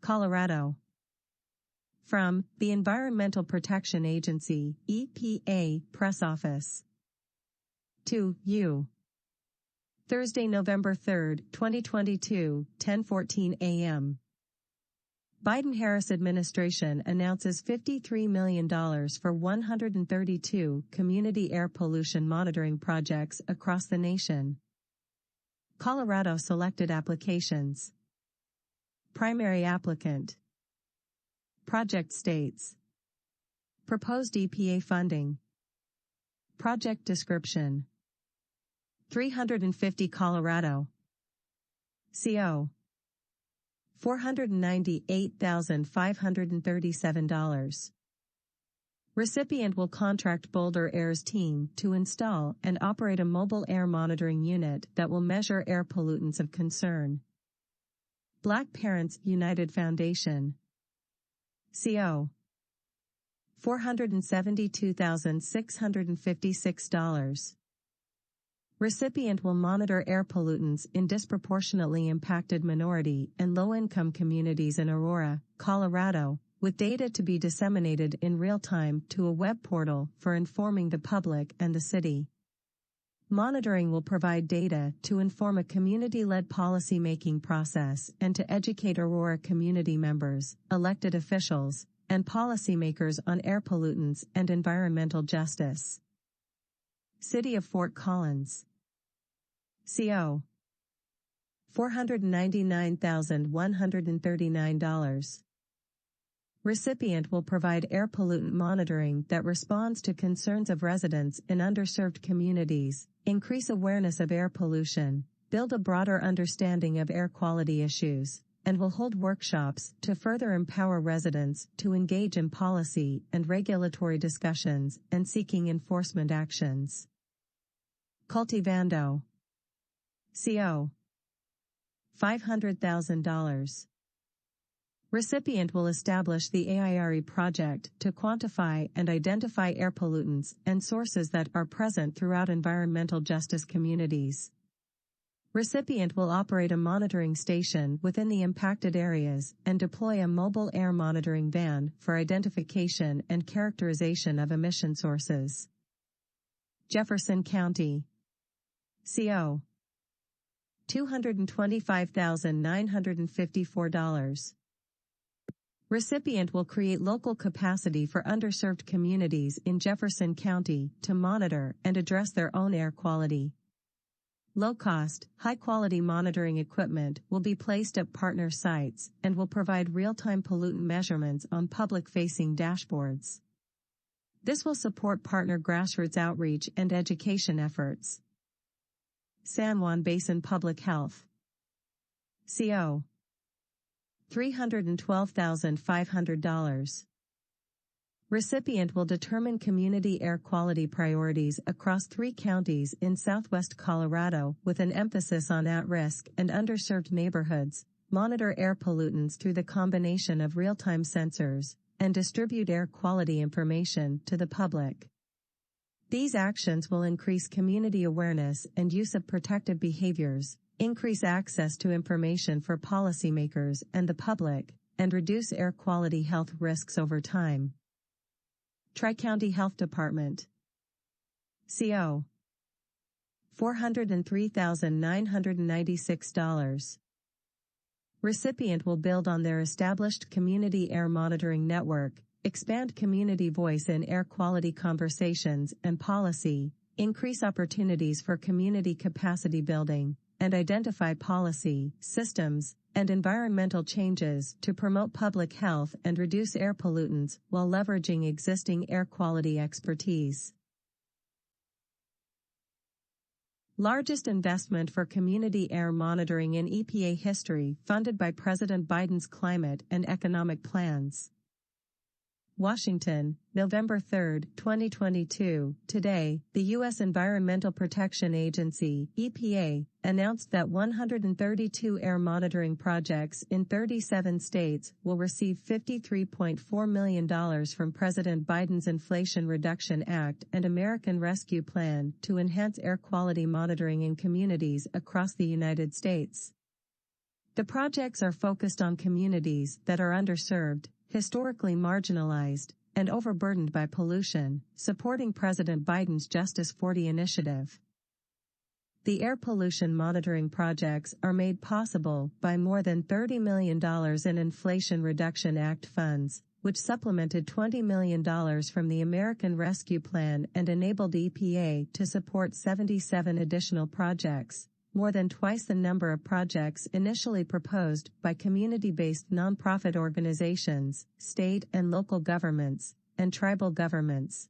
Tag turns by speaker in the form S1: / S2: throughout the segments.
S1: Colorado. From the Environmental Protection Agency, EPA, Press Office. To you. Thursday, November 3, 2022, 10:14 a.m. Biden-Harris administration announces $53 million for 132 community air pollution monitoring projects across the nation. Colorado selected applications. Primary applicant. Project states. Proposed EPA funding. Project description. 350 Colorado. CO. $498,537. Recipient will contract Boulder Air's team to install and operate a mobile air monitoring unit that will measure air pollutants of concern. Black Parents United Foundation. CO. $472,656. Recipient will monitor air pollutants in disproportionately impacted minority and low-income communities in Aurora, Colorado, with data to be disseminated in real time to a web portal for informing the public and the city. Monitoring will provide data to inform a community-led policy-making process and to educate Aurora community members, elected officials, and policymakers on air pollutants and environmental justice. City of Fort Collins. CO. $499,139. Recipient will provide air pollutant monitoring that responds to concerns of residents in underserved communities, increase awareness of air pollution, build a broader understanding of air quality issues, and will hold workshops to further empower residents to engage in policy and regulatory discussions and seeking enforcement actions. Cultivando. CO. $500,000. Recipient will establish the AIRE project to quantify and identify air pollutants and sources that are present throughout environmental justice communities. Recipient will operate a monitoring station within the impacted areas and deploy a mobile air monitoring van for identification and characterization of emission sources. Jefferson County. CO. $225,954. Recipient will create local capacity for underserved communities in Jefferson County to monitor and address their own air quality. Low-cost, high-quality monitoring equipment will be placed at partner sites and will provide real-time pollutant measurements on public-facing dashboards. This will support partner grassroots outreach and education efforts. San Juan Basin Public Health. CO. $312,500. Recipient will determine community air quality priorities across 3 counties in southwest Colorado with an emphasis on at-risk and underserved neighborhoods, monitor air pollutants through the combination of real-time sensors, and distribute air quality information to the public. These actions will increase community awareness and use of protective behaviors, increase access to information for policymakers and the public, and reduce air quality health risks over time. Tri-County Health Department. CO. $403,996. Recipient will build on their established community air monitoring network, expand community voice in air quality conversations and policy, increase opportunities for community capacity building, and identify policy, systems, and environmental changes to promote public health and reduce air pollutants while leveraging existing air quality expertise. Largest investment for community air monitoring in EPA history funded by President Biden's climate and economic plans. Washington, November 3, 2022. Today, the U.S. Environmental Protection Agency, EPA, announced that 132 air monitoring projects in 37 states will receive $53.4 million from President Biden's Inflation Reduction Act and American Rescue Plan to enhance air quality monitoring in communities across the United States. The projects are focused on communities that are underserved, historically marginalized, and overburdened by pollution, supporting President Biden's Justice 40 initiative. The air pollution monitoring projects are made possible by more than $30 million in Inflation Reduction Act funds, which supplemented $20 million from the American Rescue Plan and enabled EPA to support 77 additional projects, more than twice the number of projects initially proposed by community-based nonprofit organizations, state and local governments, and tribal governments.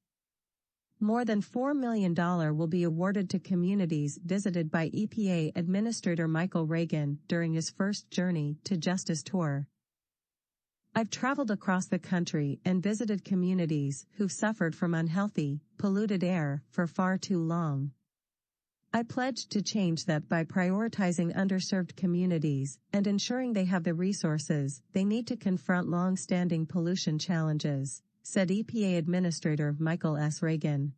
S1: More than $4 million will be awarded to communities visited by EPA Administrator Michael Regan during his first Journey to Justice tour. I've traveled across the country and visited communities who've suffered from unhealthy, polluted air for far too long. I pledged to change that by prioritizing underserved communities and ensuring they have the resources they need to confront long-standing pollution challenges, said EPA Administrator Michael S. Regan.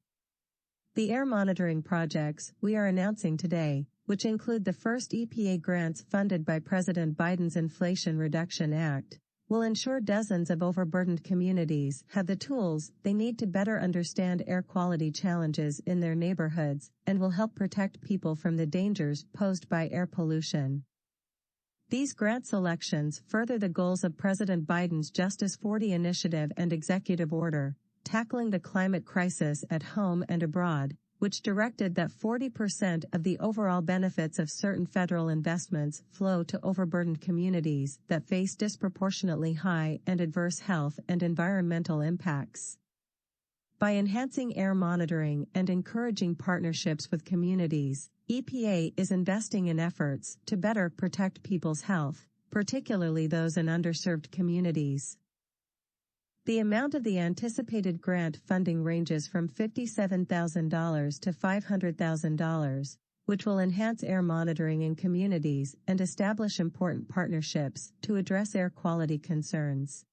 S1: The air monitoring projects we are announcing today, which include the first EPA grants funded by President Biden's Inflation Reduction Act, will ensure dozens of overburdened communities have the tools they need to better understand air quality challenges in their neighborhoods and will help protect people from the dangers posed by air pollution. These grant selections further the goals of President Biden's Justice 40 initiative and executive order, tackling the climate crisis at home and abroad, which directed that 40% of the overall benefits of certain federal investments flow to overburdened communities that face disproportionately high and adverse health and environmental impacts. By enhancing air monitoring and encouraging partnerships with communities, EPA is investing in efforts to better protect people's health, particularly those in underserved communities. The amount of the anticipated grant funding ranges from $57,000 to $500,000, which will enhance air monitoring in communities and establish important partnerships to address air quality concerns.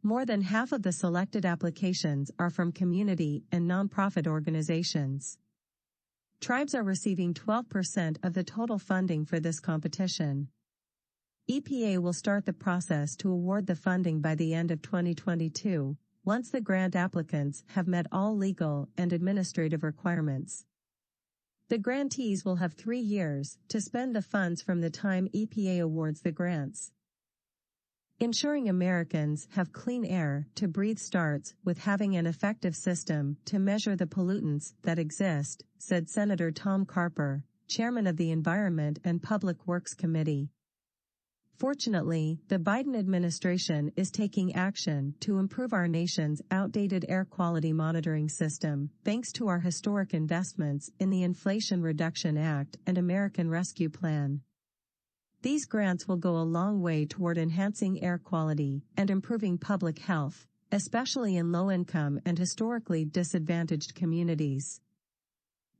S1: More than half of the selected applications are from community and nonprofit organizations. Tribes are receiving 12% of the total funding for this competition. EPA will start the process to award the funding by the end of 2022, once the grant applicants have met all legal and administrative requirements. The grantees will have 3 years to spend the funds from the time EPA awards the grants. Ensuring Americans have clean air to breathe starts with having an effective system to measure the pollutants that exist, said Senator Tom Carper, chairman of the Environment and Public Works Committee. Fortunately, the Biden administration is taking action to improve our nation's outdated air quality monitoring system, thanks to our historic investments in the Inflation Reduction Act and American Rescue Plan. These grants will go a long way toward enhancing air quality and improving public health, especially in low-income and historically disadvantaged communities.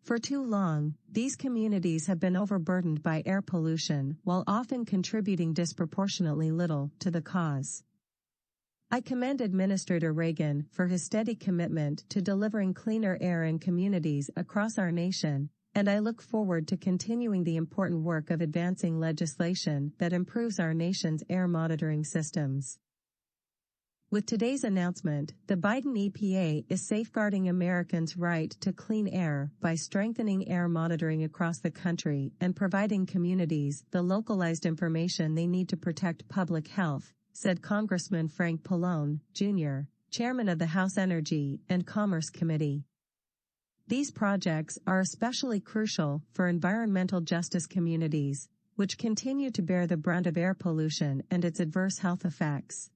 S1: For too long, these communities have been overburdened by air pollution while often contributing disproportionately little to the cause. I commend Administrator Regan for his steady commitment to delivering cleaner air in communities across our nation, and I look forward to continuing the important work of advancing legislation that improves our nation's air monitoring systems. With today's announcement, the Biden EPA is safeguarding Americans' right to clean air by strengthening air monitoring across the country and providing communities the localized information they need to protect public health, said Congressman Frank Pallone, Jr., chairman of the House Energy and Commerce Committee. These projects are especially crucial for environmental justice communities, which continue to bear the brunt of air pollution and its adverse health effects.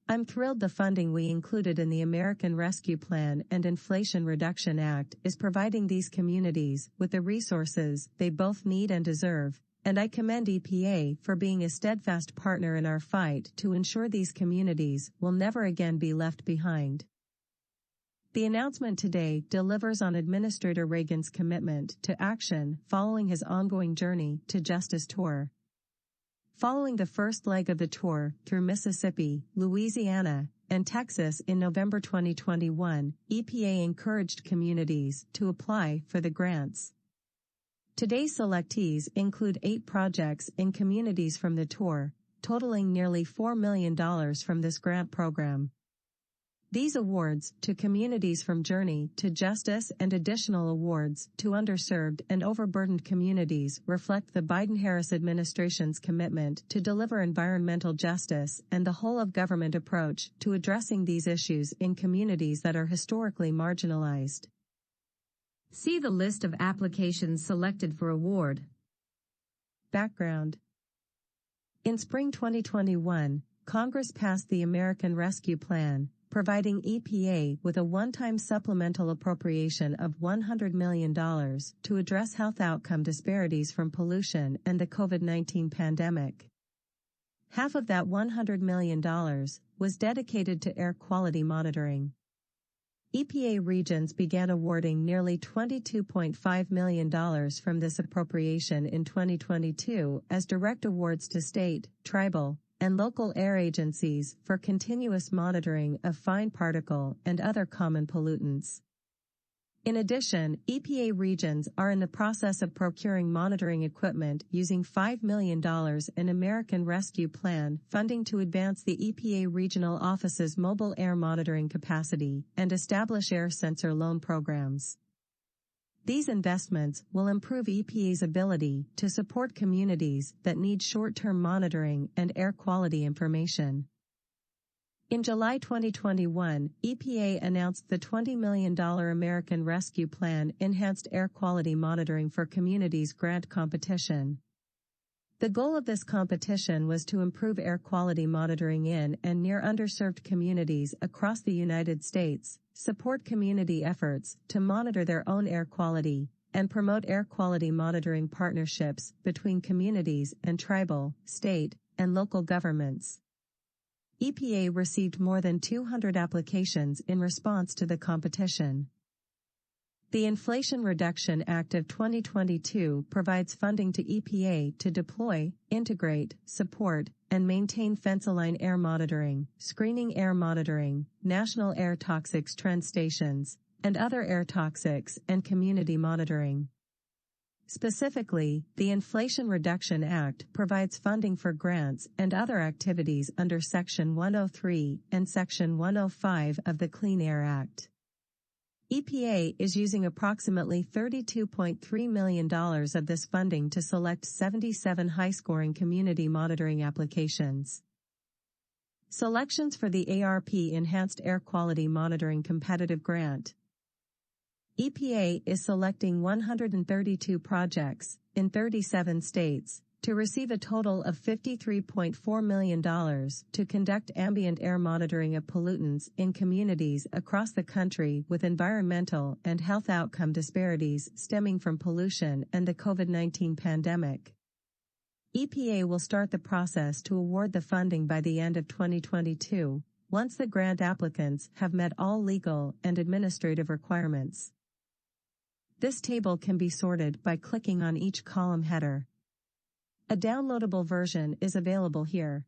S1: I'm thrilled the funding we included in the American Rescue Plan and Inflation Reduction Act is providing these communities with the resources they both need and deserve, and I commend EPA for being a steadfast partner in our fight to ensure these communities will never again be left behind. The announcement today delivers on Administrator Reagan's commitment to action following his ongoing Journey to Justice tour. Following the first leg of the tour through Mississippi, Louisiana, and Texas in November 2021, EPA encouraged communities to apply for the grants. Today's selectees include 8 projects in communities from the tour, totaling nearly $4 million from this grant program. These awards to communities from Journey to Justice and additional awards to underserved and overburdened communities reflect the Biden-Harris administration's commitment to deliver environmental justice and the whole-of-government approach to addressing these issues in communities that are historically marginalized.
S2: See the list of applications selected for award.
S1: Background. In spring 2021, Congress passed the American Rescue Plan, providing EPA with a one-time supplemental appropriation of $100 million to address health outcome disparities from pollution and the COVID-19 pandemic. Half of that $100 million was dedicated to air quality monitoring. EPA regions began awarding nearly $22.5 million from this appropriation in 2022 as direct awards to state, tribal, and local air agencies for continuous monitoring of fine particle and other common pollutants. In addition, EPA regions are in the process of procuring monitoring equipment using $5 million in American Rescue Plan funding to advance the EPA regional office's mobile air monitoring capacity and establish air sensor loan programs. These investments will improve EPA's ability to support communities that need short-term monitoring and air quality information. In July 2021, EPA announced the $20 million American Rescue Plan Enhanced Air Quality Monitoring for Communities grant competition. The goal of this competition was to improve air quality monitoring in and near underserved communities across the United States, support community efforts to monitor their own air quality, and promote air quality monitoring partnerships between communities and tribal, state, and local governments. EPA received more than 200 applications in response to the competition. The Inflation Reduction Act of 2022 provides funding to EPA to deploy, integrate, support, and maintain fence-align air monitoring, screening air monitoring, national air toxics trend stations, and other air toxics and community monitoring. Specifically, the Inflation Reduction Act provides funding for grants and other activities under Section 103 and Section 105 of the Clean Air Act. EPA is using approximately $32.3 million of this funding to select 77 high-scoring community monitoring applications. Selections for the ARP Enhanced Air Quality Monitoring Competitive Grant. EPA is selecting 132 projects in 37 states to receive a total of $53.4 million to conduct ambient air monitoring of pollutants in communities across the country with environmental and health outcome disparities stemming from pollution and the COVID-19 pandemic. EPA will start the process to award the funding by the end of 2022, once the grant applicants have met all legal and administrative requirements. This table can be sorted by clicking on each column header. A downloadable version is available here.